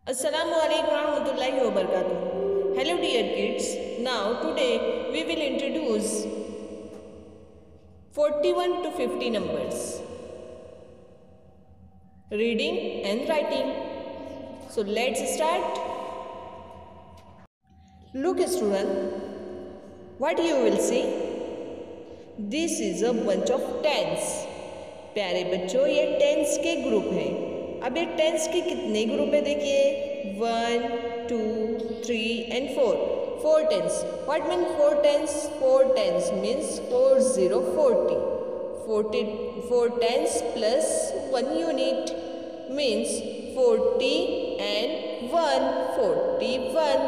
Assalamualaikum warahmatullahi wabarakatuh. Hello dear kids. Now today we will introduce 41 to 50 numbers. Reading and writing. So let's start. Look student, what you will see? This is a bunch of tens. प्यारे बच्चों ये tense के group हैं। अब ये tense के कितने group है देखिए 1, 2, 3 and 4. 4 tens. What mean 4 tens? 4 tens means 4 0 40. 4 tens plus 1 unit means 40 and 1 41.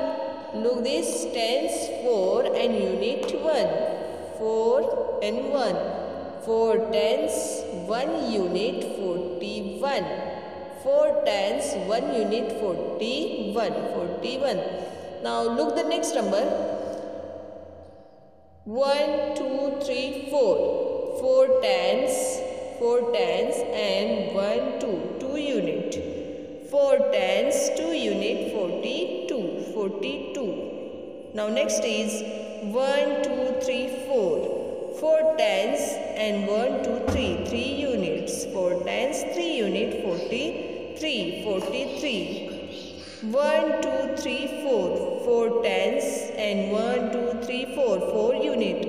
Look this tens 4 and unit 1. 4 and 1. 4 tens 1 unit 41. 4 tens 1 unit 41. Now look the next number 1 2 3 4. 4 tens and 1 2 unit. 4 tens 2 unit 42. Now next is 1 2 3 4. 4 tens and 1 2 3 units. 4 tens 3 unit 43. 1 2 3 4. 4 tens and 1 2 3 4 unit.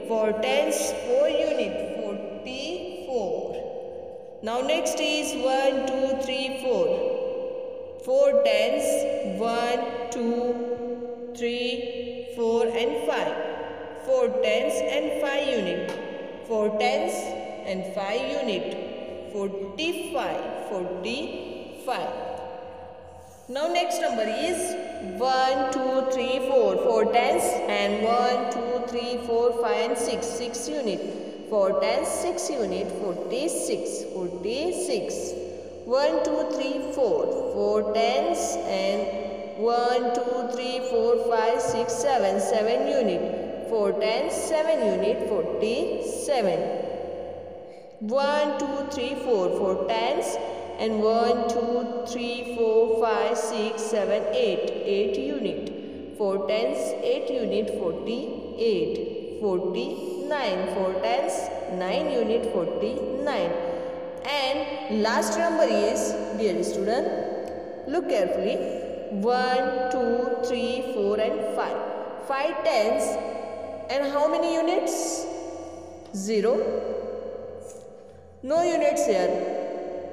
4 tens 4 unit 44. Now next is 1 2 3 4. 4 tens 1 2 3 4 and 5. 4 tens and 5 unit. 4 tens and 5 unit 45. Now next number is 1 2 3 4. 4 tens and 1 2 3 4 5 and 6 unit. 4 tens 6 unit 46. 1 2 3 4. 4 tens and 1 2 3 4 5 6 7 unit. 4 tens 7 unit 47. 1 2 3 4. 4 tens and 1 2 3 4 5 6 7 8 unit. 4 tens 8 unit 49. 4 tens 9 unit 49. And last number is, dear student, look carefully, 1 2 3 4 and 5. 5 tens and how many units? 0. No units here.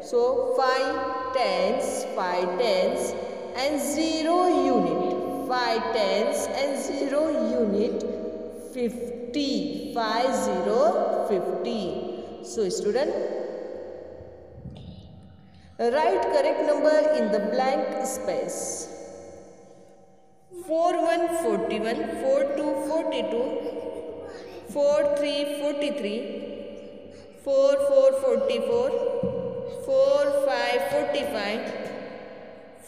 So 5 tens and 0 unit. 5 tens and 0 unit 50. 50. So student, write correct number in the blank space. 4 1 41. 4 2 42. 4 3 43. 4 4 44. 4 5 45.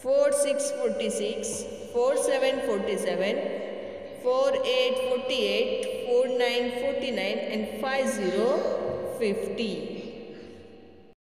4 6 46. 4 7 47. 4 8 48. 4 9 49 and 5 0 50.